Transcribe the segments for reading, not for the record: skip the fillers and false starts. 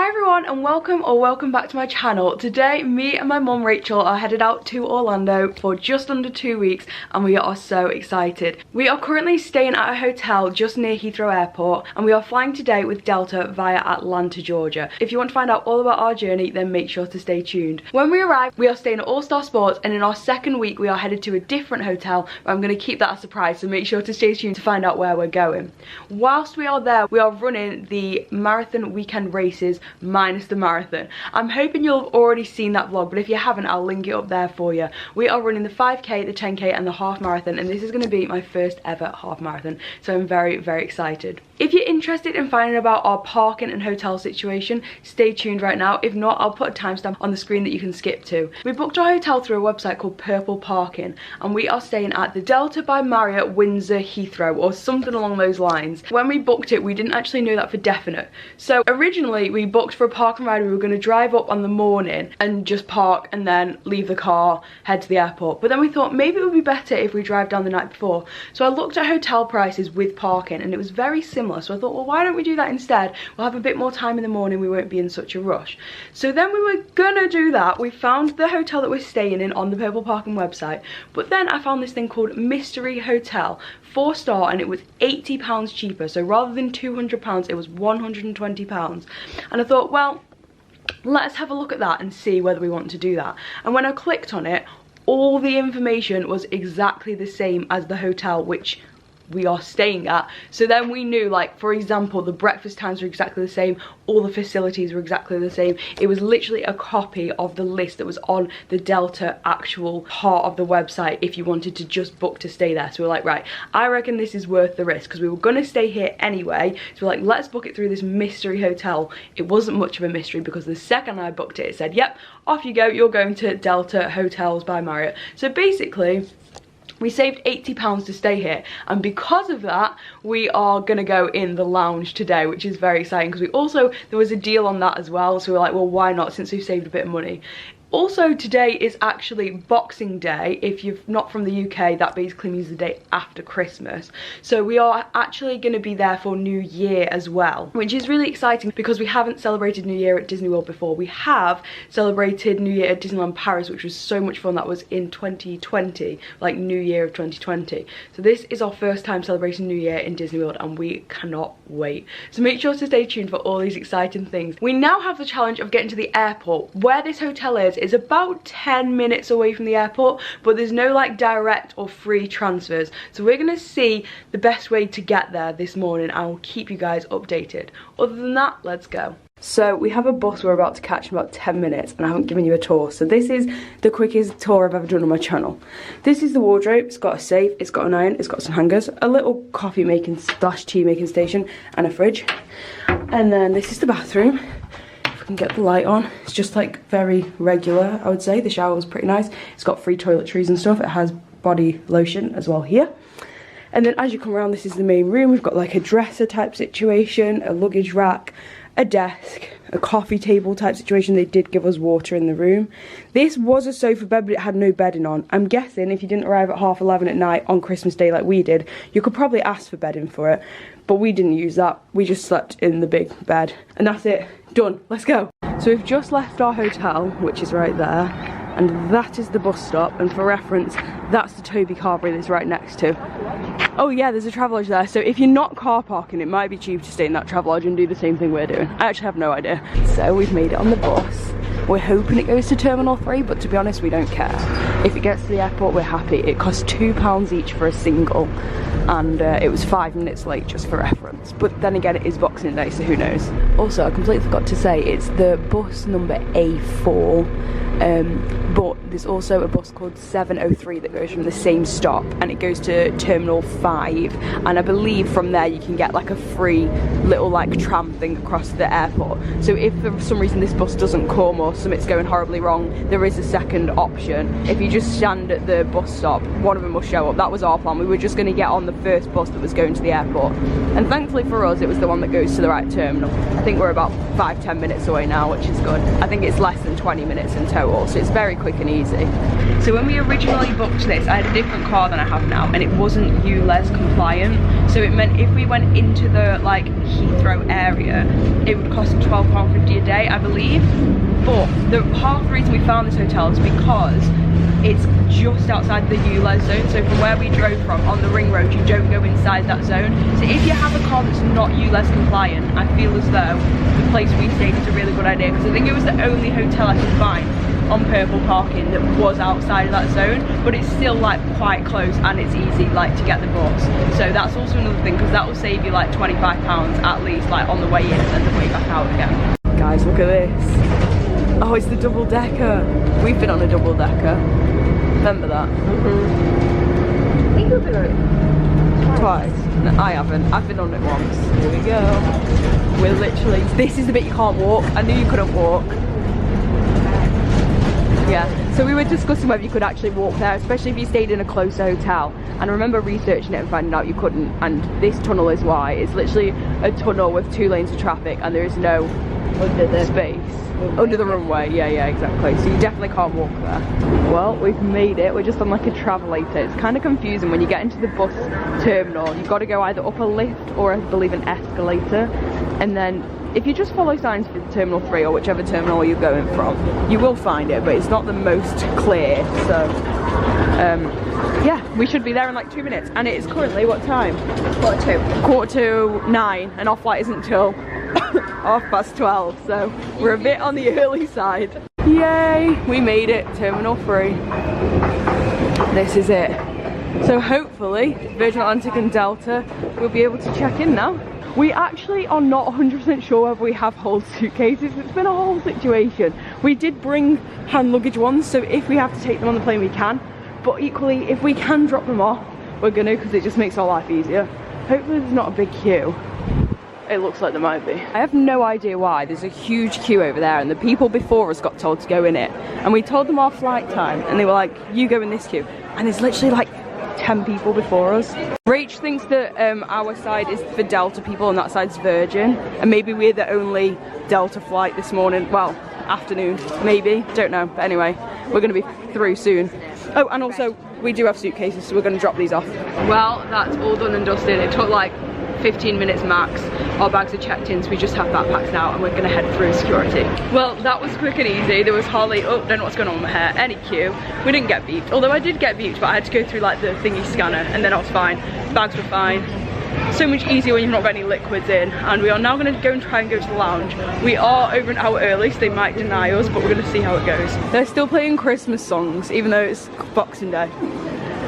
Hi everyone and welcome back to my channel. Today me and my mum Rachel are headed out to Orlando for just under 2 weeks and we are so excited. We are currently staying at a hotel just near Heathrow Airport and we are flying today with Delta via Atlanta, Georgia. If you want to find out all about our journey then make sure to stay tuned. When we arrive we are staying at All Star Sports and in our second week we are headed to a different hotel, but I'm going to keep that a surprise, so make sure to stay tuned to find out where we're going. Whilst we are there we are running the marathon weekend races minus the marathon. I'm hoping you'll have already seen that vlog, but if you haven't I'll link it up there for you. We are running the 5k, the 10k and the half marathon, and this is going to be my first ever half marathon, so I'm very excited. If you're interested in finding about our parking and hotel situation, stay tuned right now. If not, I'll put a timestamp on the screen that you can skip to. We booked our hotel through a website called Purple Parking and we are staying at the Delta by Marriott Windsor Heathrow or something along those lines. When we booked it we didn't actually know that for definite, so originally we booked for a park and ride. We were going to drive up on the morning and just park and then leave the car, head to the airport, but then we thought maybe it would be better if we drive down the night before. So I looked at hotel prices with parking and it was very similar, so I thought, well, why don't we do that instead? We'll have a bit more time in the morning, we won't be in such a rush. So then we were gonna do that. We found the hotel that we're staying in on the Purple Parking website, but then I found this thing called Mystery Hotel, 4-star, and it was £80 cheaper. So rather than £200 it was £120, and I thought, well, let's have a look at that and see whether we want to do that. And when I clicked on it, all the information was exactly the same as the hotel which we are staying at. So then we knew, like, for example, the breakfast times were exactly the same, all the facilities were exactly the same. It was literally a copy of the list that was on the Delta actual part of the website if you wanted to just book to stay there. So we're like, right, I reckon this is worth the risk because we were gonna stay here anyway. So we're like, let's book it through this mystery hotel. It wasn't much of a mystery because the second I booked it said, yep, off you go, you're going to Delta Hotels by Marriott. So basically we saved £80 to stay here, and because of that we are gonna go in the lounge today, which is very exciting because there was a deal on that as well, so we're like, well, why not, since we've saved a bit of money. Also, today is actually Boxing Day. If you're not from the UK, that basically means the day after Christmas. So we are actually going to be there for New Year as well, which is really exciting because we haven't celebrated New Year at Disney World before. We have celebrated New Year at Disneyland Paris, which was so much fun. That was in 2020, like New Year of 2020. So this is our first time celebrating New Year in Disney World and we cannot wait. So make sure to stay tuned for all these exciting things. We now have the challenge of getting to the airport. Where this hotel is about 10 minutes away from the airport, but there's no like direct or free transfers, so we're gonna see the best way to get there this morning. I will keep you guys updated. Other than that, let's go. So we have a bus we're about to catch in about 10 minutes and I haven't given you a tour, so this is the quickest tour I've ever done on my channel. This is the wardrobe. It's got a safe, it's got an iron, it's got some hangers, a little coffee making / tea making station and a fridge, and then this is the bathroom. Can get the light on. It's just like very regular, I would say. The shower was pretty nice. It's got free toiletries and stuff. It has body lotion as well here. And then as you come around, this is the main room. We've got like a dresser type situation, a luggage rack, a desk, a coffee table type situation. They did give us water in the room. This was a sofa bed, but it had no bedding on. I'm guessing if you didn't arrive at 11:30 at night on Christmas Day like we did, you could probably ask for bedding for it, but we didn't use that. We just slept in the big bed and that's it. Done. Let's go. So we've just left our hotel, which is right there, and that is the bus stop, and for reference that's the Toby Carberry that's right next to. Oh yeah, there's a Travelodge there, so if you're not car parking it might be cheap to stay in that Travelodge and do the same thing we're doing. I actually have no idea. So we've made it on the bus. We're hoping it goes to Terminal 3, but to be honest we don't care. If it gets to the airport we're happy. It costs £2 each for a single, and it was 5 minutes late, just for reference. But then again, it is Boxing Day, so who knows. Also, I completely forgot to say, it's the bus number A4, but there's also a bus called 703 that goes from the same stop, and it goes to Terminal 5, and I believe from there you can get like a free little like tram thing across the airport. So if for some reason this bus doesn't come or something's going horribly wrong, there is a second option. If you just stand at the bus stop, one of them will show up. That was our plan. We were just going to get on the first bus that was going to the airport, and thankfully for us it was the one that goes to the right terminal. I think we're about 5-10 minutes away now, which is good. I think it's less than 20 minutes in total, so it's very quick and easy. So when we originally booked this, I had a different car than I have now, and it wasn't ULEZ compliant. So it meant if we went into the like Heathrow area, it would cost £12.50 a day, I believe. But half the reason we found this hotel is because it's just outside the ULEZ zone. So from where we drove from on the ring road, you don't go inside that zone. So if you have a car that's not ULEZ compliant, I feel as though the place we stayed is a really good idea, because I think it was the only hotel I could find on purple parking that was outside of that zone, but it's still like quite close and it's easy like to get the bus. So that's also another thing, because that will save you like £25 at least, like on the way in and the way back out again. Guys, look at this. Oh, it's the double decker. We've been on a double decker. Remember that? I think we've been on it twice. No, I haven't. I've been on it once. Here we go. We're literally, this is the bit you can't walk. I knew you couldn't walk. Yeah, so we were discussing whether you could actually walk there, especially if you stayed in a closer hotel. And I remember researching it and finding out you couldn't, and this tunnel is why. It's literally a tunnel with 2 lanes of traffic and there is no under the space. Under the runway, yeah, exactly. So you definitely can't walk there. Well, we've made it. We're just on like a travelator. It's kind of confusing when you get into the bus terminal. You've got to go either up a lift or I believe an escalator. And then if you just follow signs for Terminal 3 or whichever terminal you're going from, you will find it, but it's not the most clear. So, yeah, we should be there in like 2 minutes. And it is currently, what time? Quarter to 9, and our flight isn't till 12:30, so we're a bit on the early side. Yay, we made it, Terminal 3. This is it. So hopefully, Virgin Atlantic and Delta will be able to check in now. We actually are not 100% sure whether we have whole suitcases. It's been a whole situation. We did bring hand luggage ones, so if we have to take them on the plane, we can. But equally, if we can drop them off, we're gonna, because it just makes our life easier. Hopefully there's not a big queue. It looks like there might be. I have no idea why. There's a huge queue over there, and the people before us got told to go in it. And we told them our flight time, and they were like, you go in this queue. And there's literally like 10 people before us. Rach thinks that our side is for Delta people and that side's Virgin, and maybe we're the only Delta flight this morning, well, afternoon, maybe, don't know, but anyway, we're gonna be through soon. Oh, and also, we do have suitcases, so we're gonna drop these off. Well, that's all done and dusted. It took like 15 minutes max. Our bags are checked in, so we just have backpacks now, and we're gonna head through security. Well, that was quick and easy. There was hardly, oh, don't know what's going on with my hair, any queue. We didn't get beeped, although I did get beeped, but I had to go through like the thingy scanner, and then I was fine. Bags were fine. So much easier when you've not got any liquids in. And we are now gonna go and try and go to the lounge. We are over an hour early, so they might deny us, but we're gonna see how it goes. They're still playing Christmas songs, even though it's Boxing Day.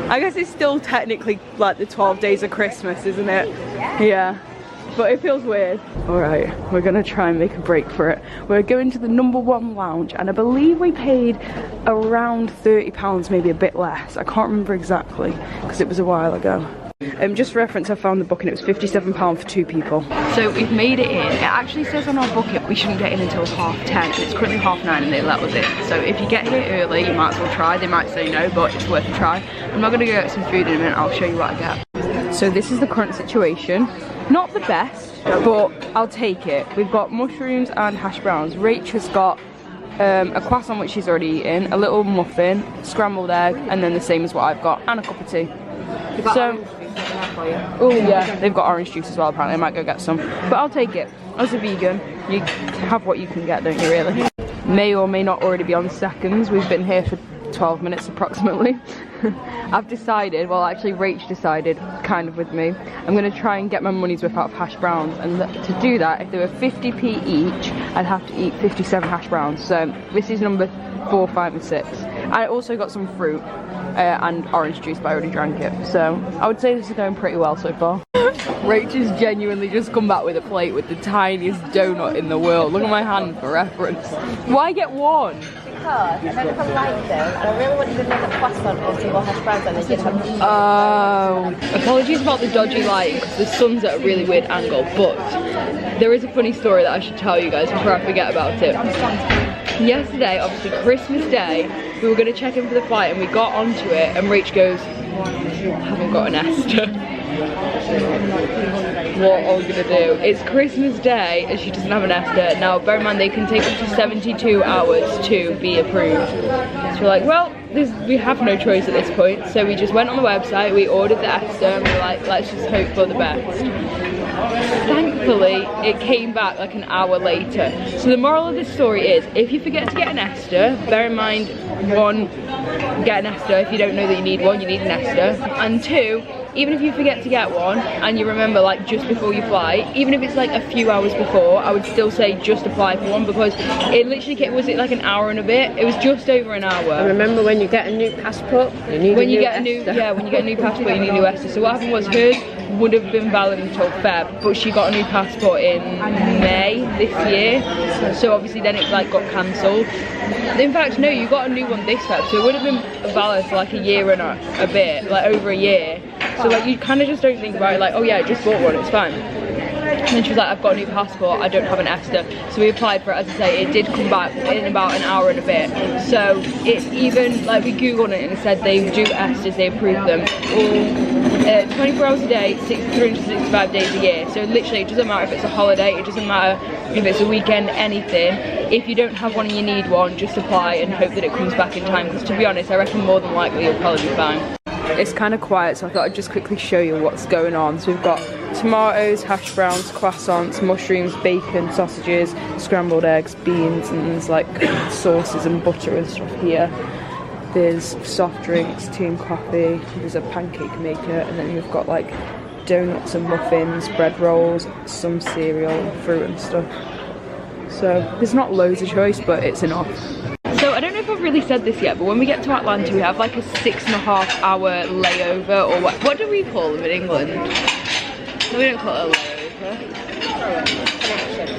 I guess it's still technically like the 12 days of Christmas, isn't it? Yeah. But it feels weird. Alright, we're gonna try and make a break for it. We're going to the #1 lounge, and I believe we paid around £30, maybe a bit less. I can't remember exactly, because it was a while ago. Just for reference, I found the booking, it was £57 for 2 people. So we've made it in. It actually says on our booking we shouldn't get in until 10:30, and it's currently 9:30 and they let us in. So if you get here early, you might as well try. They might say no, but it's worth a try. I'm not gonna go get some food in a minute, I'll show you what I get. So this is the current situation. Not the best, but I'll take it. We've got mushrooms and hash browns. Rach has got a croissant which she's already eaten, a little muffin, scrambled egg, and then the same as what I've got, and a cup of tea. So, oh yeah, they've got orange juice as well apparently. I might go get some, but I'll take it. As a vegan, you have what you can get, don't you really? May or may not already be on seconds. We've been here for 12 minutes approximately. I've decided, well actually Rach decided, kind of with me, I'm going to try and get my money's worth out of hash browns, and to do that, if they were 50p each, I'd have to eat 57 hash browns. So this is number 4, 5 and 6. I also got some fruit and orange juice, but I already drank it, so I would say this is going pretty well so far. Rach has genuinely just come back with a plate with the tiniest donut in the world. Look at my hand for reference. Why get one? Because I don't like them, and I really wanted to make a croissant or single hash browns, and they did have. Oh, apologies about the dodgy lighting because the sun's at a really weird angle, but there is a funny story that I should tell you guys before I forget about it. Yesterday, obviously Christmas Day, we were going to check in for the flight and we got onto it and Rach goes, I haven't got an Esther. what are we gonna do? It's Christmas Day and she doesn't have an ESTA. Now bear in mind they can take up to 72 hours to be approved. So we're like, well, we have no choice at this point. So we just went on the website, we ordered the ESTA and we were like, let's just hope for the best. Thankfully, it came back like an hour later. So the moral of this story is, if you forget to get an ESTA, bear in mind, 1, get an ESTA. If you don't know that you need one, you need an ESTA. And 2, even if you forget to get one and you remember like just before you fly, even if it's like a few hours before, I would still say just apply for one, because it literally was it like an hour and a bit. It was just over an hour. And remember, when you get a new passport, you need when you get a new passport, you need a new ESTA. So what happened was, hers would have been valid until Feb, but she got a new passport in May this year. So obviously then it like got cancelled. In fact, no, you got a new one this Feb, so it would have been valid for like a year and a bit, like over a year. So like you kind of just don't think about it like, oh yeah, I just bought one, it's fine. And then she was like, I've got a new passport, I don't have an ESTA. So we applied for it, as I say, it did come back in about an hour and a bit. So it even, like we googled it and it said they do ESTAs, they approve them all 24 hours a day, 365 days a year. So literally it doesn't matter if it's a holiday, it doesn't matter if it's a weekend, anything. If you don't have one and you need one, just apply and hope that it comes back in time, because to be honest, I reckon more than likely you'll probably be fine. It's kind of quiet, so I thought I'd just quickly show you what's going on. So we've got tomatoes, hash browns, croissants, mushrooms, bacon, sausages, scrambled eggs, beans, and there's like sauces and butter and stuff here. There's soft drinks, tea and coffee, there's a pancake maker, and then we've got like donuts and muffins, bread rolls, some cereal and fruit and stuff. So there's not loads of choice, but it's enough. So I don't know if I've really said this yet, but when we get to Atlanta we have like a 6.5 hour layover, or what do we call them in England? No, we don't call it a layover.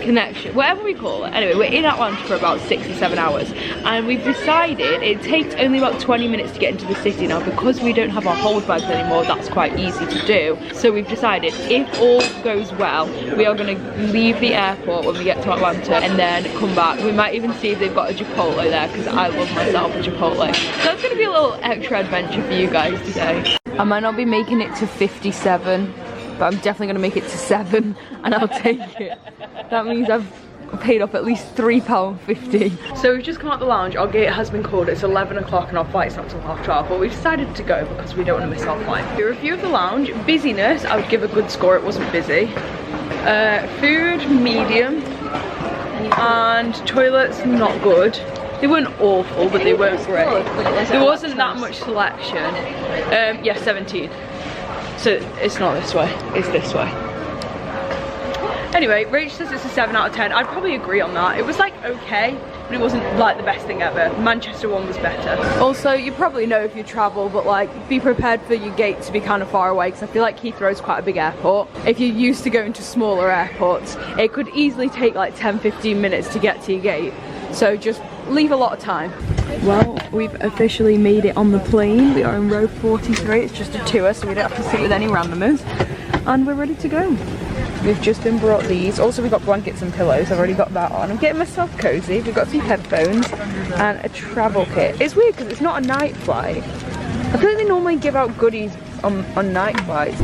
Connection, whatever we call it. Anyway, we're in Atlanta for about 6 or 7 hours, and we've decided it takes only about 20 minutes to get into the city now, because we don't have our hold bags anymore. That's quite easy to do. So we've decided, if all goes well, we are going to leave the airport when we get to Atlanta and then come back. We might even see if they've got a Chipotle there, because I love myself a Chipotle. So it's going to be a little extra adventure for you guys today. I might not be making it to 57, but I'm definitely going to make it to 7, and I'll take it. That means I've paid off at least £3.50. So we've just come out the lounge, our gate has been called, it's 11 o'clock and our flight's not till 12:30, but we decided to go because we don't want to miss our flight. The review of the lounge, busyness, I would give a good score, it wasn't busy. Food, medium, and toilets, not good. They weren't awful, but they weren't great. There wasn't that much selection. Yeah, 17. So it's not this way, it's this way. Anyway, Rach says it's a 7 out of 10. I'd probably agree on that. It was like okay, but it wasn't like the best thing ever. Manchester one was better. Also, you probably know if you travel, but like be prepared for your gate to be kind of far away, because I feel like Heathrow is quite a big airport. If you're used to going to smaller airports, it could easily take like 10-15 minutes to get to your gate. So just leave a lot of time. Well, we've officially made it on the plane. We are in row 43. It's just a tour, so we don't have to sit with any randomers. And we're ready to go. We've just been brought these. Also, we've got blankets and pillows. I've already got that on. I'm getting myself cozy. We've got some headphones and a travel kit. It's weird because it's not a night flight. I feel like they normally give out goodies on night flights.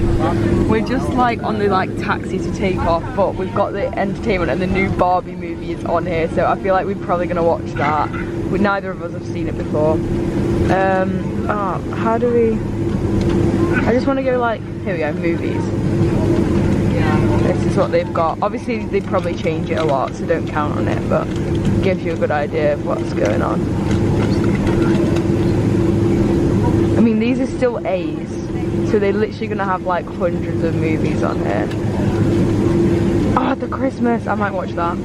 We're just like on the like taxi to take off, but we've got the entertainment and the new Barbie movie is on here, so I feel like we're probably gonna watch that. Neither of us have seen it before. How do we? I just want to go like, here we go, movies. This is what they've got. Obviously they probably change it a lot, so don't count on it, but gives you a good idea of what's going on. I mean, these are still A's, so they're literally gonna have like hundreds of movies on here. Oh, the Christmas, I might watch that.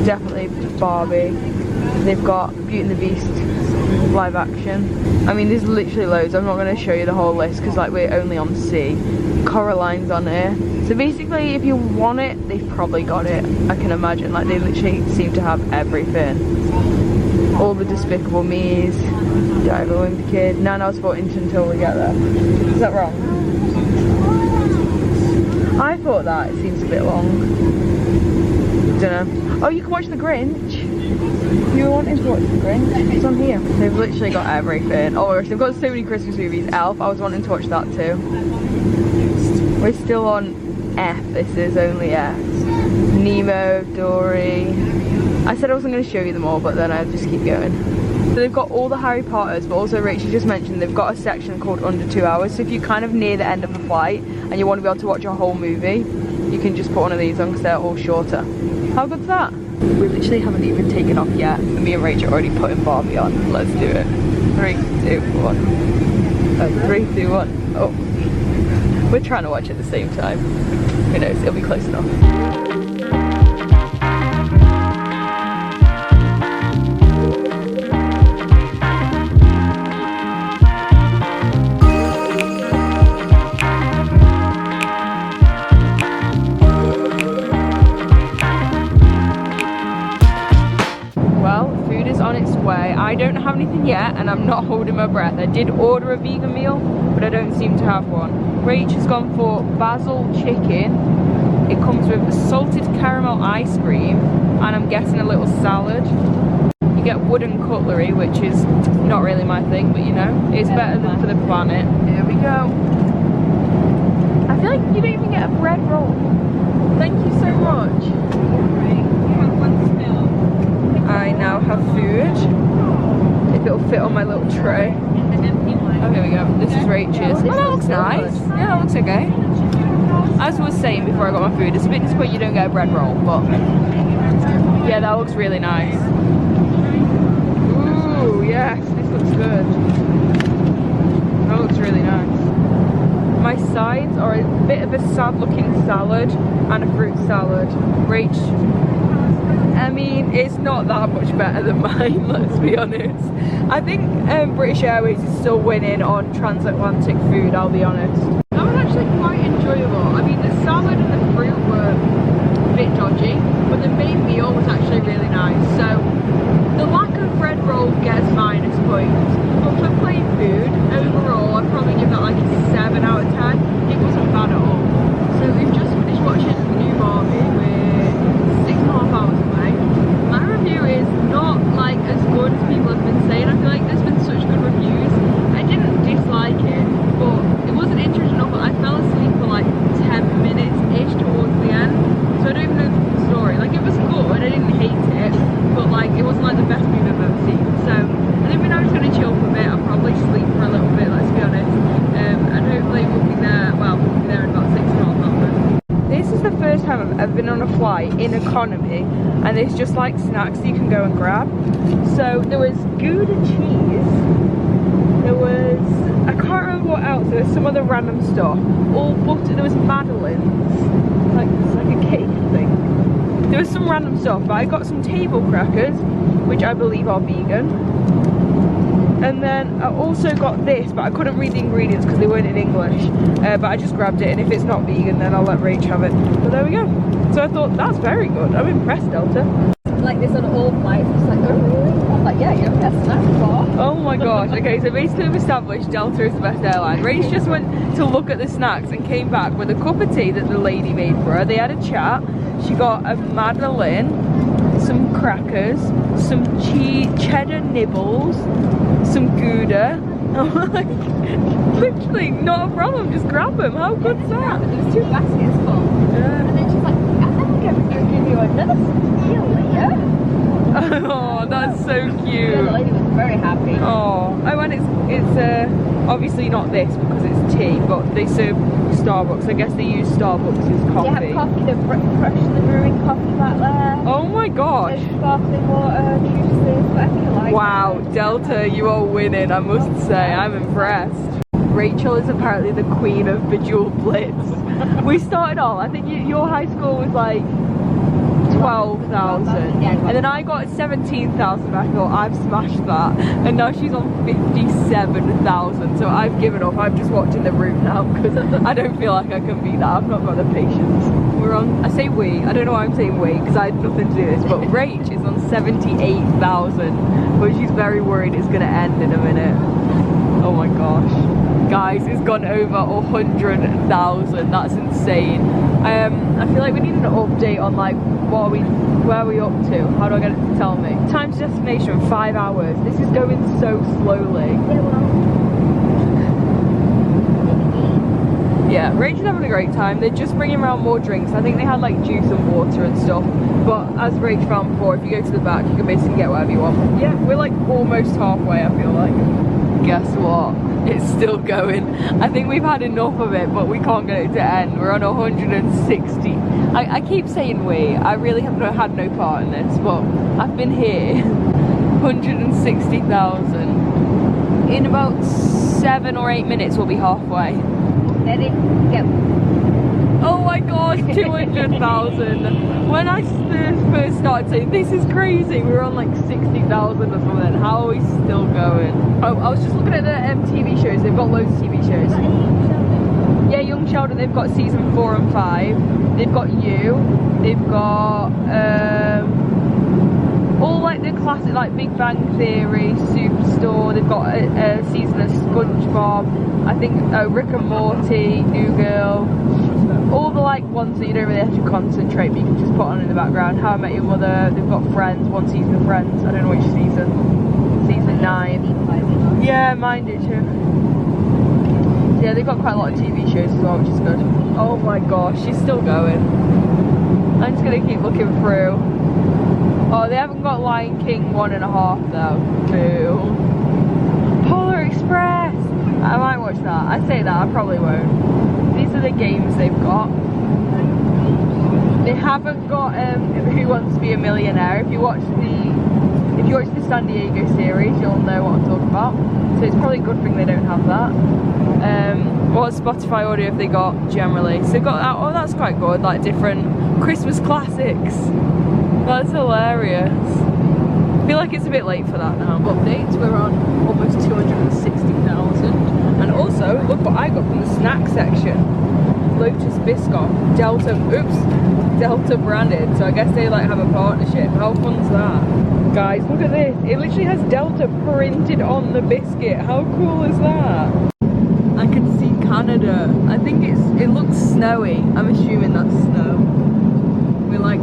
Definitely Barbie. They've got Beauty and the Beast live action. I mean, there's literally loads. I'm not going to show you the whole list because like we're only on C. Coraline's on here. So basically, if you want it, they've probably got it. I can imagine. Like they literally seem to have everything. All the Despicable Me's, Diver Winged Kid, 9 hours 14 until we get there. Is that wrong? I thought that. It seems a bit long. Dunno. Oh, you can watch The Grinch. You wanted to watch the Grinch? It's on here. They've literally got everything. Oh my gosh, they've got so many Christmas movies. Elf, I was wanting to watch that too. We're still on F, this is only F. Nemo, Dory. I said I wasn't going to show you them all, but then I just keep going. So they've got all the Harry Potters, but also Rachel just mentioned they've got a section called Under 2 Hours. So if you're kind of near the end of the flight and you want to be able to watch a whole movie, you can just put one of these on because they're all shorter. How good's that? We literally haven't even taken off yet. And me and Rachel are already putting Barbie on. Let's do it. 3, 2, 1. 3, 2, 1. Oh. We're trying to watch at the same time. Who knows? It'll be close enough. I don't have anything yet and I'm not holding my breath. I did order a vegan meal, but I don't seem to have one. Rach has gone for basil chicken. It comes with salted caramel ice cream and I'm getting a little salad. You get wooden cutlery, which is not really my thing, but you know, it's better than for the planet. Here we go. I feel like you don't even get a bread roll. Thank you so much. I now have food. If it'll fit on my little tray. Oh, here we go. This is Rachel's. Oh, that looks nice. Yeah, that looks okay. As I was saying before I got my food, it's a bit disappointing you don't get a bread roll, but yeah, that looks really nice. Ooh, yes, this looks good. That looks really nice. My sides are a bit of a sad looking salad and a fruit salad. I mean, it's not that much better than mine, let's be honest. I think British Airways is still winning on transatlantic food, I'll be honest. That was actually quite enjoyable. I mean, the salad and the fruit were a bit dodgy, but the main meal was actually really nice. So, the lack of bread roll gets minus points. But for plain food, overall, I'd probably give that like a 7 out of 10. It wasn't bad at all. So, we've just finished watching the new Barbie. We're 6.5 hours away. My review is not like as good as people have been saying. I feel like there's been such good reviews. I didn't dislike it, but it wasn't interesting enough. I fell asleep for like 10 minutes-ish towards the end. So I don't even know the story. Like, it was good, I didn't hate it, but like it wasn't like the best movie I've ever seen. So I think we're now just going to chill for a bit. I'll probably sleep for a little bit, let's be honest. And hopefully we'll be there, well, we'll be there in about 6.5 hours. This is the first time I've ever been on a flight in economy, and there's just like snacks that you can go and grab. So there was Gouda cheese, there was, I can't remember what else, there was some other random stuff, all butter, there was madeleines, like it's like a cake thing. There was some random stuff, but I got some table crackers, which I believe are vegan. And then I also got this, but I couldn't read the ingredients because they weren't in English. But I just grabbed it, and if it's not vegan, then I'll let Rach have it. But there we go. So I thought, that's very good. I'm impressed, Delta. Like this on all flights, it's like, oh really? I was like, yeah, you're the best snack for. Oh my gosh. Okay, so basically we've established Delta is the best airline. Rach just went to look at the snacks and came back with a cup of tea that the lady made for her. They had a chat. She got a madeleine, some crackers, some cheddar nibbles, some Gouda. I'm like, literally not a problem, just grab them. How good's that? There was 2 baskets full. Yeah. And then she's like, I think I'm going to give you another deal later. Oh, that's so cute. Yeah, the lady was very happy. Oh, and it's obviously not this because it's tea, but they serve Starbucks. I guess they use Starbucks as coffee. They have coffee, the freshly brewing coffee back there. Oh my gosh. There's sparkling water, juices, whatever you like. Wow, Delta, you are winning, I must say. I'm impressed. Rachel is apparently the queen of Bejeweled Blitz. We started off, I think your high score was like 12,000, yeah, and then I got 17,000. I thought, I've smashed that, and now she's on 57,000. So I've given up. I'm just watching the room now because I don't feel like I can beat that. I've not got the patience. We're on, I say we, I don't know why I'm saying we because I had nothing to do with this, but Rach is on 78,000, but she's very worried it's going to end in a minute. Oh my gosh. Guys, it's gone over 100,000. That's insane. I feel like we need an update on like where are we up to? How do I get it to tell me? Time to destination 5 hours. This is going so slowly. Yeah, Rachel's having a great time. They're just bringing around more drinks. I think they had like juice and water and stuff. But as Rach found before, if you go to the back, you can basically get whatever you want. Yeah, we're like almost halfway, I feel like. Guess what? It's still going. I think we've had enough of it, but we can't get it to end. We're on 160. I keep saying we. I really have had no part in this, but I've been here. 160,000. In about 7 or 8 minutes, we'll be halfway. Ready? Go. Oh my gosh, 200,000. When I first started saying this is crazy, we were on like 60,000 or something. How are we still going? Oh, I was just looking at the TV shows. They've got loads of TV shows. Yeah, Young Sheldon, they've got season 4 and 5. They've got You. They've got all like the classic, like Big Bang Theory, Superstore. They've got a season of SpongeBob. I think Rick and Morty, New Girl. All the like ones that you don't really have to concentrate, but you can just put on in the background. How I Met Your Mother. They've got Friends, 1 season of Friends. I don't know which season. Season 9. Yeah, mine do too. Yeah, they've got quite a lot of TV shows as well, which is good. Oh my gosh, she's still going. I'm just gonna keep looking through. Oh, they haven't got Lion King 1.5 though. Boo. Polar Express. I might watch that. I say that, I probably won't. These are the games they've got. They haven't got Who Wants to Be a Millionaire. If you watch the San Diego series, you'll know what I'm talking about. So it's probably a good thing they don't have that. What Spotify audio have they got generally? So they've got that. Oh, that's quite good. Like different Christmas classics. That's hilarious. I feel like it's a bit late for that now. Updates, we're on almost 260,000. And also, look what I got from the snack section. Lotus Biscoff, Delta branded. So I guess they like have a partnership. How fun's that? Guys, look at this. It literally has Delta printed on the biscuit. How cool is that? I can see Canada. I think it looks snowy. I'm assuming that's snow. We're like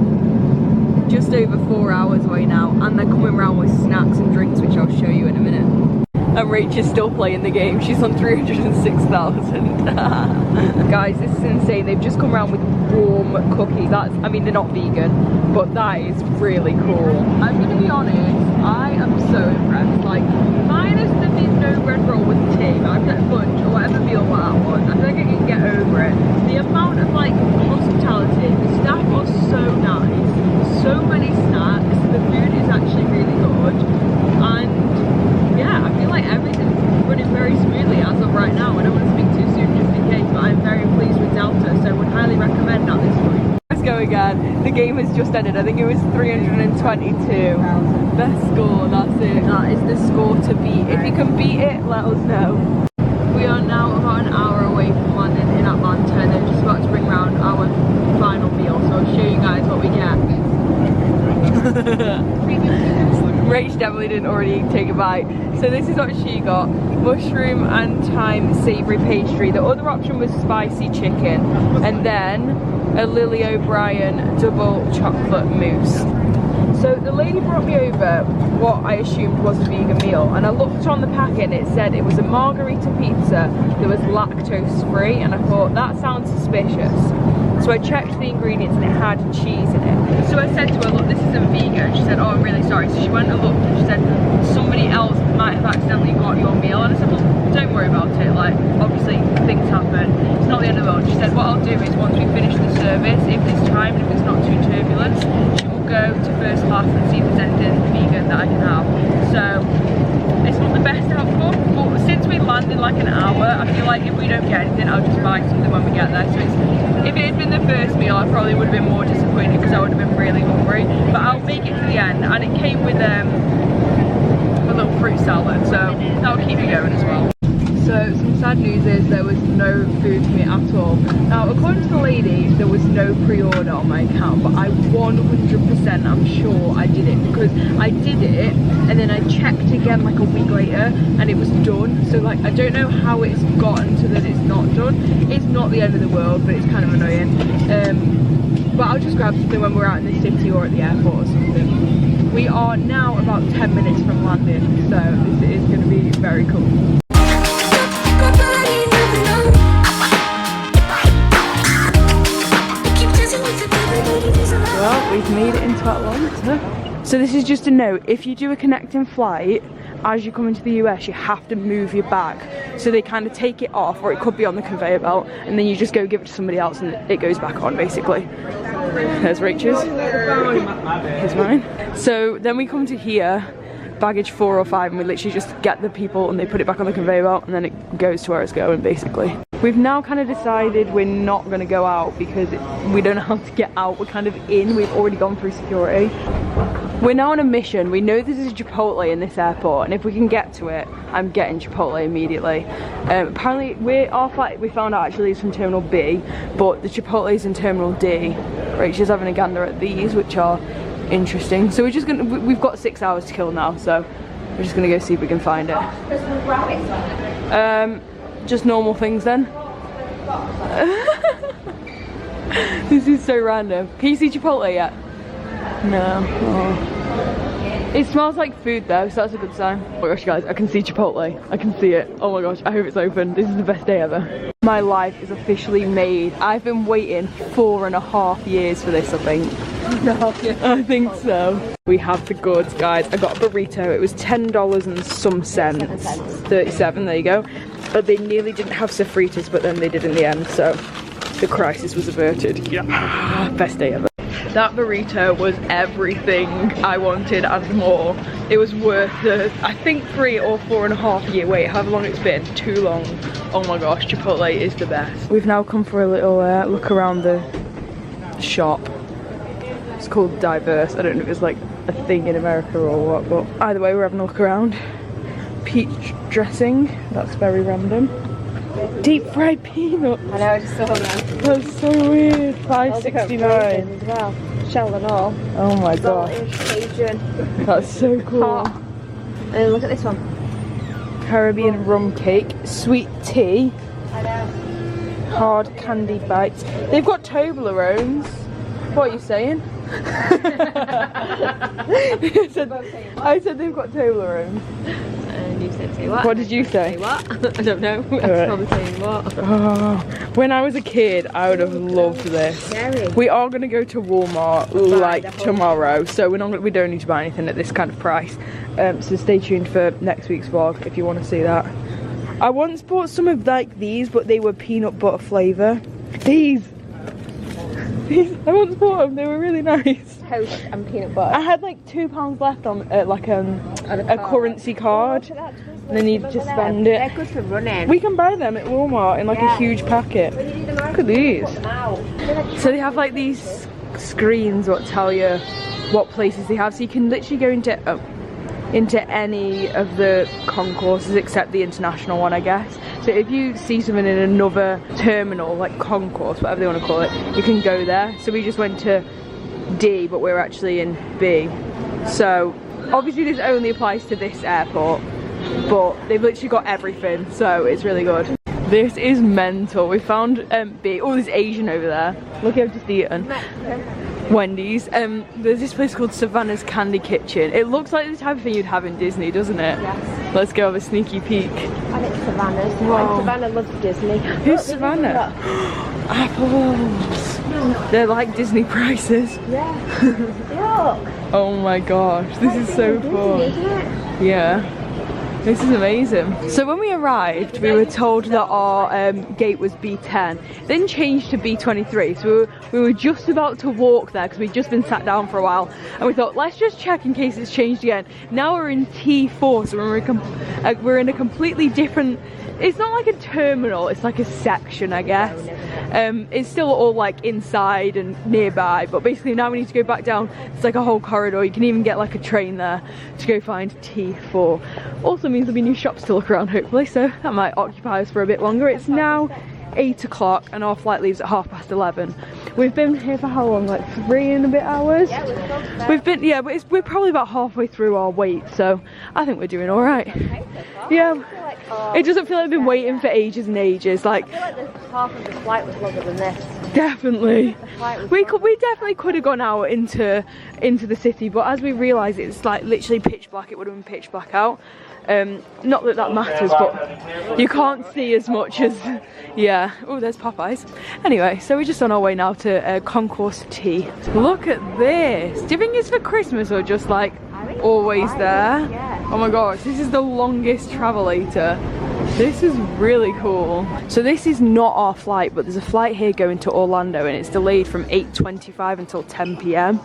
just over 4 hours away now, and they're coming around with snacks and drinks, which I'll show you in a minute. And Rach is still playing the game. She's on 306,000. Guys, this is insane. They've just come around with warm cookies. I mean, they're not vegan, but that is really cool. I'm gonna be honest, I am so impressed. Like, minus the no bread roll with tea, but I feel like lunch or whatever meal that was, I feel like I can get over it. The amount of like hospitality, the staff are so nice, so many snacks, the food is actually really good, and yeah, I feel like everything's running very smoothly as of right now. I don't want to speak too soon just in case, but I'm very pleased with Delta, so I would highly recommend at this point. Let's go again. The game has just ended. I think it was 322. Best score, that's it. That is the score to beat. If you can beat it, let us know. We are now about an hour away from London in Atlanta. They're just about to bring round our final meal, so I'll show you guys what we get. Rach definitely didn't already take a bite. So this is what she got. Mushroom and thyme savoury pastry. The other option was spicy chicken. And then a Lily O'Brien double chocolate mousse. So the lady brought me over what I assumed was a vegan meal, and I looked on the packet and it said it was a margarita pizza that was lactose free, and I thought that sounds suspicious. So I checked the ingredients and it had cheese in it. So I said to her, look, this isn't vegan. She said, oh, I'm really sorry. So she went and looked and she said, somebody else might have accidentally got your meal. And I said, well, don't worry about it. Like, obviously things happen. It's not the end of the world. She said, what I'll do is once we finish the service, if there's time and if it's not too turbulent, she will go to first class and see if there's anything vegan that I can have. So it's not the best outcome, but since we landed like an hour, I feel like if we don't get anything, I'll just buy something when we get there. So if it had been the first meal, I probably would have been more disappointed because I would have been really hungry. But I'll make it to the end, and it came with a little fruit salad, so that'll keep me going as well. So some sad news is there was no food for me at all. Now according to the lady, there was no pre-order on my account, but I 100% I'm sure I did it, because I did it and then I checked again like a week later and it was done. So like I don't know how it's gotten to that it's not done. It's not the end of the world, but it's kind of annoying. But I'll just grab something when we're out in the city or at the airport or something. We are now about 10 minutes from landing, so this is going to be very cool. Well, we've made it into Atlanta. So this is just a note, if you do a connecting flight, as you come into the US, you have to move your bag. So they kind of take it off, or it could be on the conveyor belt, and then you just go give it to somebody else and it goes back on, basically. There's Rachel's. Here's mine. So then we come to here, baggage 4 or 5, and we literally just get the people and they put it back on the conveyor belt and then it goes to where it's going, basically. We've now kind of decided we're not going to go out because we don't know how to get out. We're kind of in, we've already gone through security. We're now on a mission. We know this is Chipotle in this airport, and if we can get to it, I'm getting Chipotle immediately. Apparently, our flight, we found out actually is from Terminal B, but the Chipotle is in Terminal D. Rachel's having a gander at these, which are interesting. So we've got 6 hours to kill now, so we're just gonna go see if we can find it. Just normal things then. This is so random. Can you see Chipotle yet? No. Oh. It smells like food though, so that's a good sign. Oh my gosh guys, I can see Chipotle. I can see it. Oh my gosh, I hope it's open. This is the best day ever. My life is officially made. I've been waiting 4.5 years for this, I think. No, I think so. We have the goods, guys. I got a burrito. It was $10 and some cents. 37, there you go. But they nearly didn't have sofritas, but then they did in the end, so the crisis was averted. Yeah, best day ever. That burrito was everything I wanted and more. It was worth the, I think, 3 or 4.5 year wait, however long it's been, too long. Oh my gosh, Chipotle is the best. We've now come for a little look around the shop. It's called Diverse. I don't know if it's like a thing in America or what, but either way, we're having a look around. Peach dressing, that's very random. Deep fried peanut. I know, I just saw that. That's so weird. $5.69 as well. Shell and all. Oh my gosh. Asian. That's so cool. Hot. And look at this one. Caribbean rum cake, sweet tea. I know. Hard candy bites. They've got Toblerones. What are you saying? I said they've got Toblerones. And you said say what? What did you say? Say what? I don't know. I was probably saying what. Oh, when I was a kid, I would have loved this. Scary. We are going to go to Walmart like tomorrow, so we don't need to buy anything at this kind of price. So stay tuned for next week's vlog if you want to see that. I once bought some of like these, but they were peanut butter flavour. These, I once bought them. They were really nice. Toast and peanut butter. I had like £2 left on like a currency card. And then you just spend it. They're good for running. We can buy them at Walmart in like a huge packet. Look at these. So they have like these screens what tell you what places they have. So you can literally go into any of the concourses except the international one, I guess. So if you see something in another terminal, like concourse, whatever they want to call it, you can go there. So we just went to D, but we're actually in B. So obviously this only applies to this airport, but they've literally got everything, so it's really good. This is mental. We found B. Oh, there's Asian over there. Look, I've just eaten. Wendy's. There's this place called Savannah's Candy Kitchen. It looks like the type of thing you'd have in Disney, doesn't it? Yes. Let's go have a sneaky peek. I think Savannah's. Wow. Savannah loves Disney. Who's Savannah? Apples. They're like Disney prices. Yeah. Look. Oh my gosh, this is so fun. Disney, isn't it? Yeah. This is amazing. So when we arrived, we were told that our gate was B10, then changed to B23. So we were just about to walk there because we'd just been sat down for a while, and we thought, let's just check in case it's changed again. Now we're in T4, so we're in a completely different, it's not like a terminal, it's like a section, I guess. It's still all like inside and nearby, but basically now we need to go back down. It's like a whole corridor. You can even get like a train there to go find T4. Also means there'll be new shops to look around hopefully, so that might occupy us for a bit longer. It's now 8 o'clock and our flight leaves at 11:30. We've been here for how long? Like 3 and a bit hours? Yeah, we've been, yeah, but we're probably about halfway through our wait, so I think we're doing all right. Yeah, it doesn't feel like we've been waiting for ages and ages. Like, I feel like the half of the flight was longer than this. Definitely. We definitely could have gone out into the city, but as we realised it's like literally pitch black, it would have been pitch black out. Not that that matters, but you can't see as much as, yeah. Oh, there's Popeyes. Anyway, so we're just on our way now to Concourse T. Look at this. Do you think it's for Christmas or just like always there? Yeah. Oh my gosh, this is the longest travelator. This is really cool. So this is not our flight, but there's a flight here going to Orlando and it's delayed from 8:25 until 10 p.m.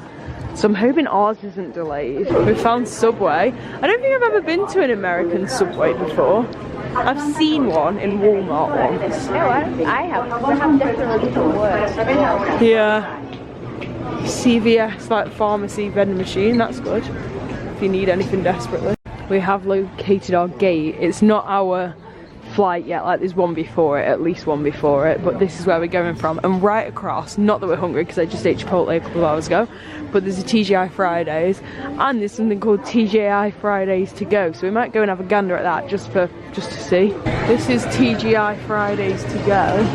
So I'm hoping ours isn't delayed. We found Subway. I don't think I've ever been to an American Subway before. I've seen one in Walmart once. Oh, I have. We have definitely different words. Yeah. CVS, like pharmacy vending machine, that's good. If you need anything desperately. We have located our gate. It's not our flight yet, like there's one before it, at least one before it, but this is where we're going from. And right across, not that we're hungry because I just ate Chipotle a couple of hours ago, but there's a TGI Fridays and there's something called TGI Fridays to go, so we might go and have a gander at that just to see. This is TGI Fridays to go.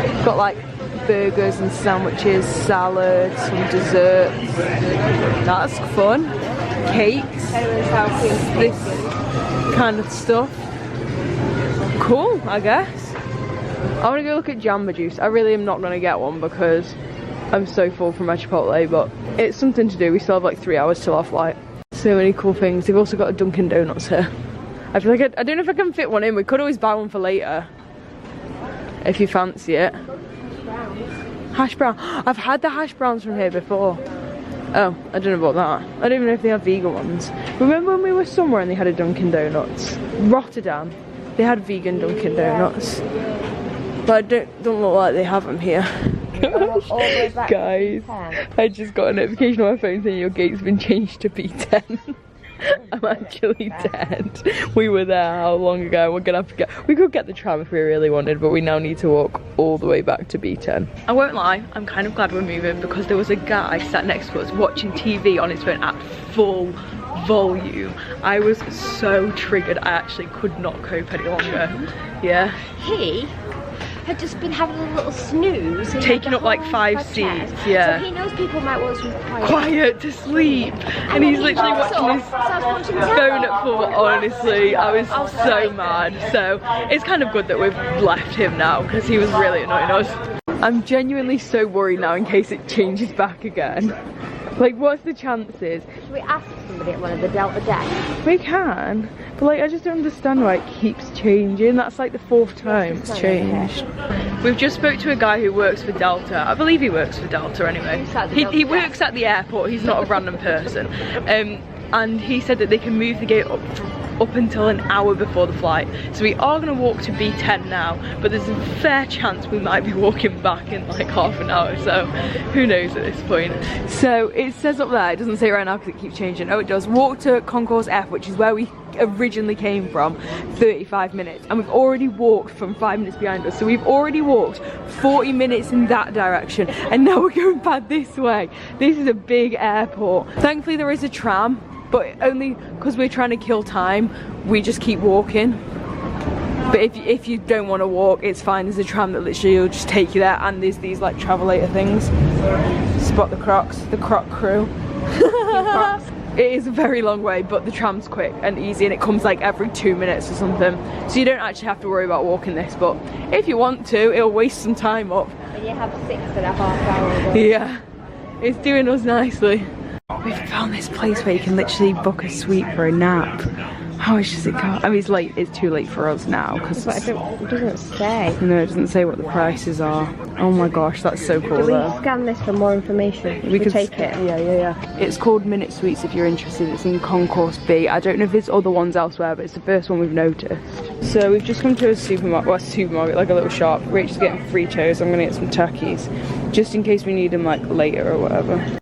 It's got like burgers and sandwiches, salads, some desserts. That's fun. Cakes, this kind of stuff. Cool, I guess. I want to go look at Jamba Juice. I really am not going to get one because I'm so full from my Chipotle, but it's something to do. We still have like 3 hours till our flight. So many cool things. They've also got a Dunkin' Donuts here. I feel like I don't know if I can fit one in. We could always buy one for later if you fancy it. Hash brown. I've had the hash browns from here before. Oh, I don't know about that. I don't even know if they have vegan ones. Remember when we were somewhere and they had a Dunkin' Donuts? Rotterdam. They had vegan Dunkin' Donuts. But I don't look like they have them here. Guys, I just got a notification on my phone saying your gate's been changed to B10. I'm actually dead. We were there how long ago? We're gonna have to get. We could get the tram if we really wanted, but we now need to walk all the way back to B10. I won't lie, I'm kind of glad we're moving because there was a guy sat next to us watching TV on his phone at full volume. I was so triggered, I actually could not cope any longer. Yeah. He had just been having a little snooze. Taking up like 5 seats, yeah. So he knows people might want to be quiet to sleep. And he's literally watching his phone at full. Honestly, I was so mad. So it's kind of good that we've left him now because he was really annoying us. I'm genuinely so worried now in case it changes back again. Like, what's the chances? Should we ask somebody at one of the Delta decks? We can, but like I just don't understand why it keeps changing. That's like the 4th time it's changed. We've just spoke to a guy who works for Delta. I believe he works for Delta anyway. He works at the airport, he's not a random person. And he said that they can move the gate up until an hour before the flight. So we are going to walk to B10 now, but there's a fair chance we might be walking back in like half an hour, so who knows at this point. So it says up there, it doesn't say right now because it keeps changing. Oh, it does. Walk to Concourse F, which is where we originally came from, 35 minutes, and we've already walked from 5 minutes behind us, so we've already walked 40 minutes in that direction, and now we're going back this way. This is a big airport. Thankfully there is a tram, but only because we're trying to kill time, we just keep walking. But if you don't want to walk, it's fine. There's a tram that literally will just take you there, and there's these like travelator things. Spot the Crocs, the Croc crew. It is a very long way, but the tram's quick and easy, and it comes like every 2 minutes or something. So you don't actually have to worry about walking this, but if you want to, it'll waste some time up. And you have 6.5 hours. Yeah, it's doing us nicely. We've found this place where you can literally book a suite for a nap. How much does it cost? I mean, it's late. It's too late for us now because it doesn't say. No, it doesn't say what the prices are. Oh my gosh, that's so cool. Do we scan this for more information? We could take it. Yeah. It's called Minute Suites if you're interested. It's in Concourse B. I don't know if there's other ones elsewhere, but it's the first one we've noticed. So we've just come to a supermarket, like a little shop. Rachel's getting Fritos. I'm gonna get some turkeys. just in case we need them like later or whatever.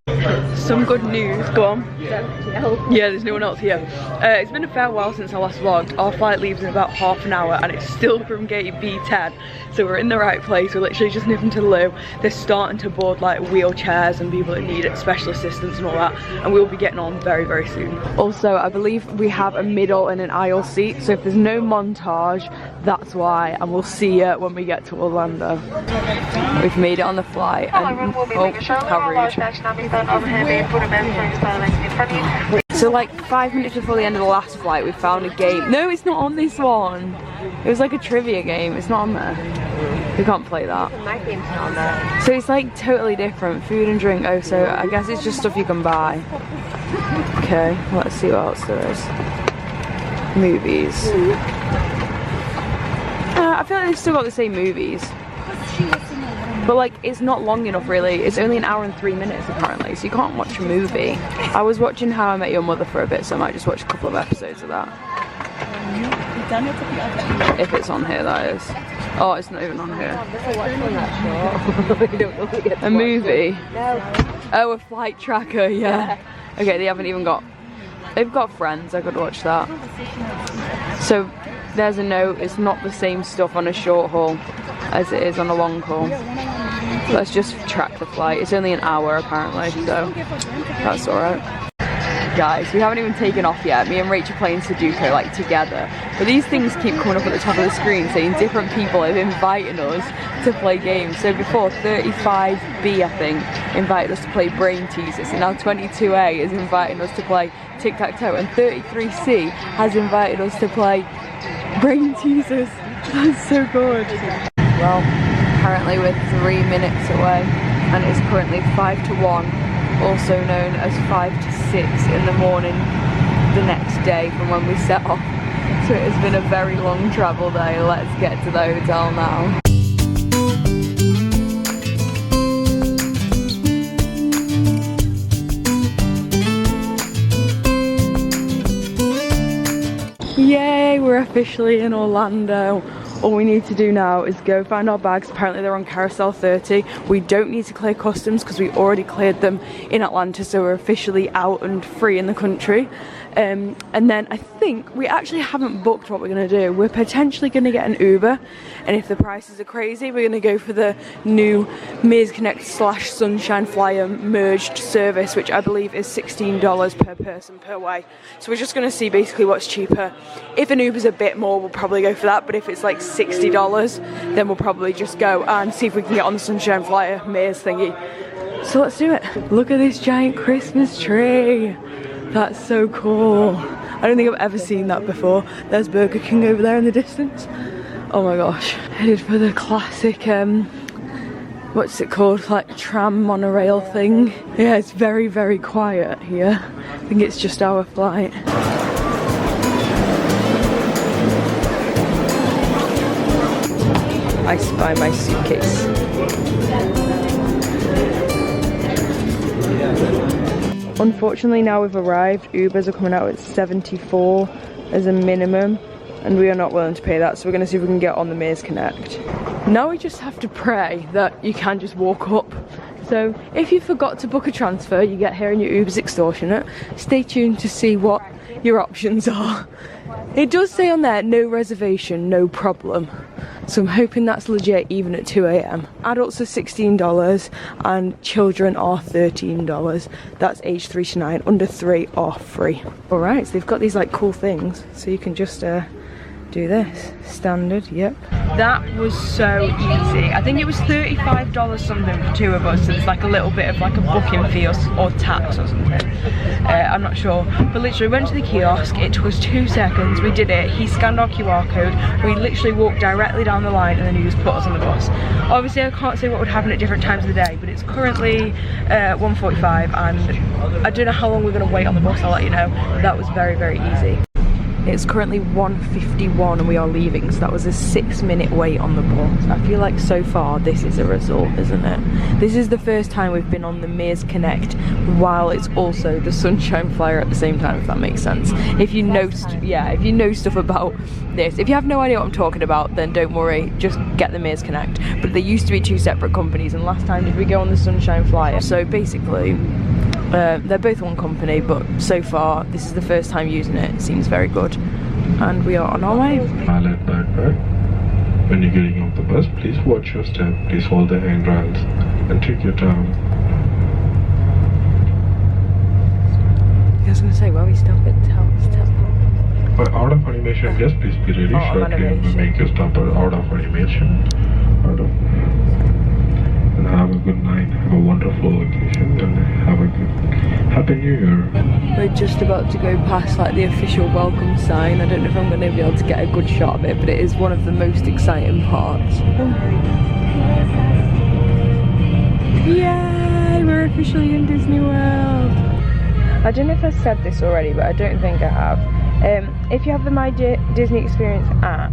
Some good news, go on. Yeah, there's no one else here. It's been a fair while since I last vlogged. Our flight leaves in about half an hour and it's still from gate B10. So we're in the right place. We're literally just nipping to the loo. They're starting to board like wheelchairs and people that need special assistance and all that. And we'll be getting on very, very soon. Also, I believe we have a middle and an aisle seat. So if there's no montage, that's why. And we'll see you when we get to Orlando. We've made it on the flight. And, oh, how rude. So like 5 minutes before the end of the last flight we found a game. No, it's not on this one. It was like a trivia game. It's not on there. We can't play that. My game's not on there. So it's like totally different. Food and drink. Oh, so I guess it's just stuff you can buy. Okay, let's see what else there is. Movies. I feel like they've still got the same movies. But like, it's not long enough really. It's only an hour and 3 minutes apparently, so you can't watch a movie. I was watching How I Met Your Mother for a bit, so I might just watch a couple of episodes of that. If it's on here, that is. Oh, it's not even on here. A movie? No. Oh, a flight tracker, yeah. Okay, they haven't even got... They've got Friends, I could watch that. So, there's a note, it's not the same stuff on a short haul as it is on a long haul. Let's just track the flight. It's only an hour apparently, so that's alright. Guys, we haven't even taken off yet. Me and Rach are playing Sudoku like together. But these things keep coming up at the top of the screen saying different people have invited us to play games. So before 35B I think invited us to play Brain Teasers, and now 22A is inviting us to play Tic-Tac-Toe, and 33C has invited us to play Brain Teasers. That's so good. Well, apparently we're 3 minutes away and it's currently 5 to 1, also known as 5 to 6 in the morning the next day from when we set off. So it has been a very long travel day. Let's get to the hotel now. Yay, we're officially in Orlando. All we need to do now is go find our bags. Apparently they're on carousel 30. We don't need to clear customs because we already cleared them in Atlanta, so we're officially out and free in the country. And then I think we actually haven't booked what we're going to do. We're potentially going to get an Uber, and if the prices are crazy we're going to go for the new Mears Connect / Sunshine Flyer merged service, which I believe is $16 per person per way. So we're just going to see basically what's cheaper. If an Uber's a bit more we'll probably go for that, but if it's like $60 then we'll probably just go and see if we can get on the Sunshine Flyer Mears thingy. So let's do it. Look at this giant Christmas tree. That's so cool. I don't think I've ever seen that before. There's Burger King over there in the distance. Oh my gosh. Headed for the classic, what's it called? Like tram monorail thing. Yeah, it's very, very quiet here. I think it's just our flight. I spy my suitcase. Unfortunately now we've arrived, Ubers are coming out at 74 as a minimum and we are not willing to pay that, so we're going to see if we can get on the Mears Connect. Now we just have to pray that you can just walk up. So if you forgot to book a transfer, you get here and your Uber's extortionate. Stay tuned to see what your options are. It does say on there, no reservation, no problem. So I'm hoping that's legit even at 2 AM. Adults are $16 and children are $13. That's age 3 to 9. Under 3 are free. Alright, so they've got these like cool things. So you can just do this. Standard, yep. That was so easy. I think it was $35 something for 2 of us. So it's like a little bit of like a booking fee or tax or something. I'm not sure. But literally went to the kiosk. It took us 2 seconds. We did it. He scanned our QR code. We literally walked directly down the line and then he just put us on the bus. Obviously I can't say what would happen at different times of the day, but it's currently 1:45 and I don't know how long we're going to wait on the bus. I'll let you know. That was very, very easy. It's currently 1:51 and we are leaving, so that was a 6-minute wait on the bus. I feel like so far this is a result, isn't it? This is the first time we've been on the Mears Connect while it's also the Sunshine Flyer at the same time, if that makes sense. If you know, yeah, if you know stuff about this, if you have no idea what I'm talking about, then don't worry, just get the Mears Connect. But they used to be 2 separate companies, and last time did we go on the Sunshine Flyer. So basically, they're both one company, but so far this is the first time using it. It seems very good, and we are on our way. Pilot backpack. When you're getting off the bus, please watch your step. Please hold the handrails and take your time. I was going to say, where we stop at tell. For out of animation, yes, please be ready shortly. We'll make your stop out of animation. And have a good night, have a wonderful vacation, and have a good Happy New Year. We're just about to go past like the official welcome sign. I don't know if I'm going to be able to get a good shot of it, but it is one of the most exciting parts. Yay! We're officially in Disney World. I don't know if I said this already, but I don't think I have. If you have the My Disney Experience app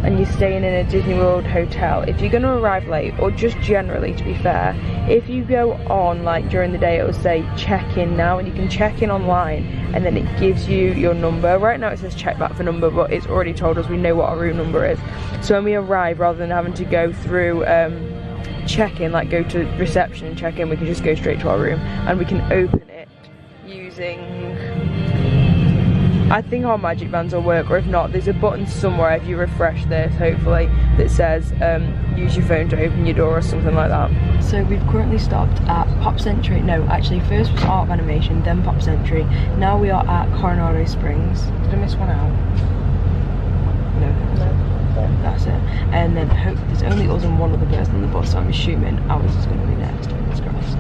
and you're staying in a Disney World hotel, if you're going to arrive late, or just generally to be fair, if you go on like during the day, it will say check in now, and you can check in online and then it gives you your number. Right now it says check back for number, but it's already told us we know what our room number is. So when we arrive, rather than having to go through check-in, like go to reception and check in, we can just go straight to our room, and we can open it using, I think our magic bands will work, or if not, there's a button somewhere if you refresh this, hopefully, that says use your phone to open your door or something like that. So we've currently stopped at Pop Century. No, actually first was Art of Animation, then Pop Century. Now we are at Coronado Springs. Did I miss one out? No. That's it. And then there's only us and one other person on the bus, so I'm assuming ours is going to be next, fingers crossed.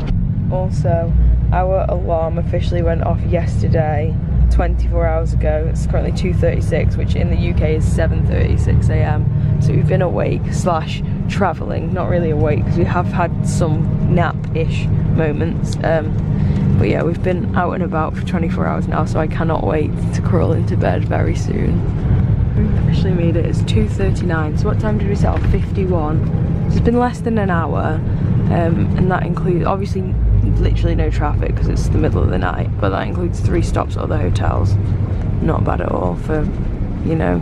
Also, our alarm officially went off yesterday, 24 hours ago. It's currently 2:36, which in the UK is 7:36 AM. So we've been awake / travelling, not really awake because we have had some nap-ish moments. But yeah, we've been out and about for 24 hours now, so I cannot wait to crawl into bed very soon. We've officially made it. It's 2:39. So what time did we set off? 51. So it's been less than an hour, and that includes obviously literally no traffic because it's the middle of the night, but that includes 3 stops at other hotels. Not bad at all for, you know,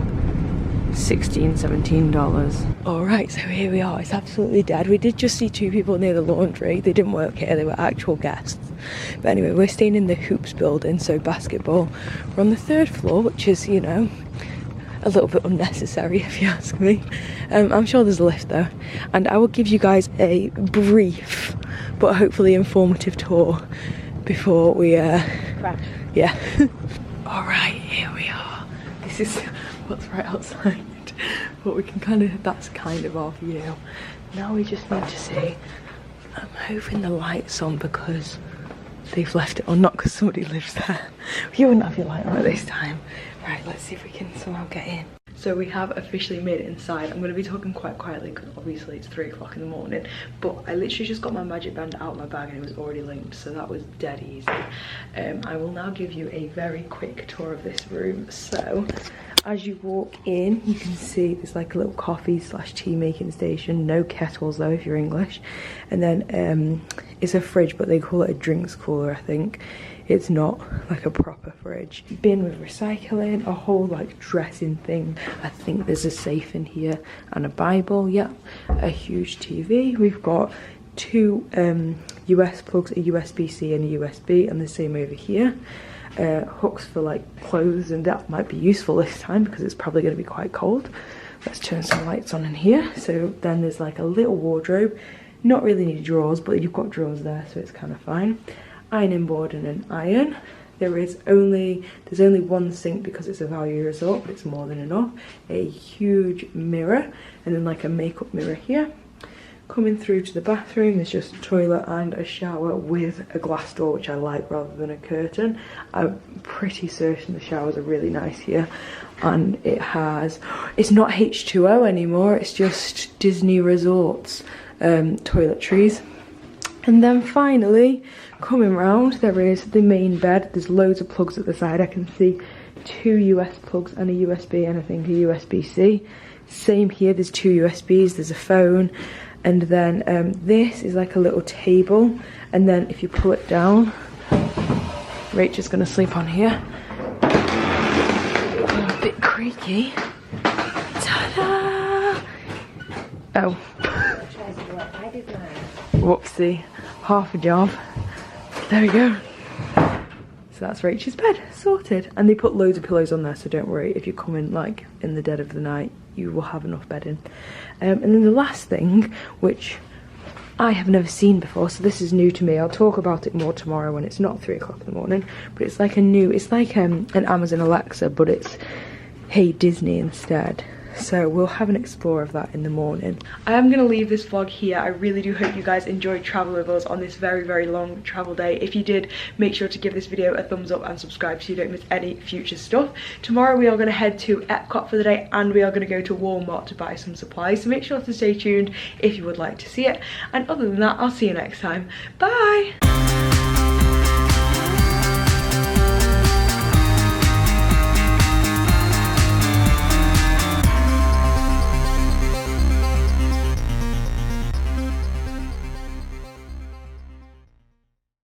$16, $17. Alright, so here we are. It's absolutely dead. We did just see 2 people near the laundry. They didn't work here, they were actual guests. But anyway, we're staying in the Hoops building, so basketball. We're on the 3rd floor, which is, you know, a little bit unnecessary if you ask me. I'm sure there's a lift though, and I will give you guys a brief but hopefully informative tour before we Crash. Yeah. Alright, here we are. This is what's right outside, but we can that's kind of our view. Now we just need to see. I'm hoping the light's on because they've left it on, not because somebody lives there. You wouldn't have your light on at this time. Right, let's see if we can somehow get in. So we have officially made it inside. I'm going to be talking quite quietly because obviously it's 3 o'clock in the morning, but I literally just got my magic band out of my bag and it was already linked, so that was dead easy. I will now give you a very quick tour of this room. So as you walk in, you can see there's like a little coffee / tea making station. No kettles though if you're English. And then it's a fridge, but they call it a drinks cooler, I think. It's not like a proper fridge. Bin with recycling, a whole like dressing thing. I think there's a safe in here and a Bible, yeah. A huge TV. We've got 2 US plugs, a USB-C and a USB, and the same over here. Hooks for like clothes, and that might be useful this time because it's probably going to be quite cold. Let's turn some lights on in here. So then there's like a little wardrobe. Not really any drawers, but you've got drawers there, so it's kind of fine. Ironing board and an iron. There's only 1 sink because it's a value resort, but it's more than enough. A huge mirror, and then like a makeup mirror here. Coming through to the bathroom, there's just a toilet and a shower with a glass door, which I like rather than a curtain. I'm pretty certain the showers are really nice here. And it's not H2O anymore, it's just Disney Resorts toiletries. And then finally, coming round, there is the main bed. There's loads of plugs at the side. I can see 2 US plugs and a USB and I think a USB-C. Same here, there's 2 USBs, there's a phone. And then this is like a little table. And then if you pull it down, Rachel's gonna sleep on here. A bit creaky. Ta-da! Oh. Whoopsie. Half a job. There we go. So that's Rachel's bed, sorted. And they put loads of pillows on there, so don't worry, if you come in like in the dead of the night, you will have enough bedding. And then the last thing, which I have never seen before, so this is new to me. I'll talk about it more tomorrow when it's not 3 o'clock in the morning, but it's like it's like an Amazon Alexa, but it's Hey Disney instead. So we'll have an explore of that in the morning. I am going to leave this vlog here. I really do hope you guys enjoyed travel with us on this very, very long travel day. If you did, make sure to give this video a thumbs up and subscribe so you don't miss any future stuff. Tomorrow we are going to head to Epcot for the day and we are going to go to Walmart to buy some supplies. So make sure to stay tuned if you would like to see it. And other than that, I'll see you next time. Bye!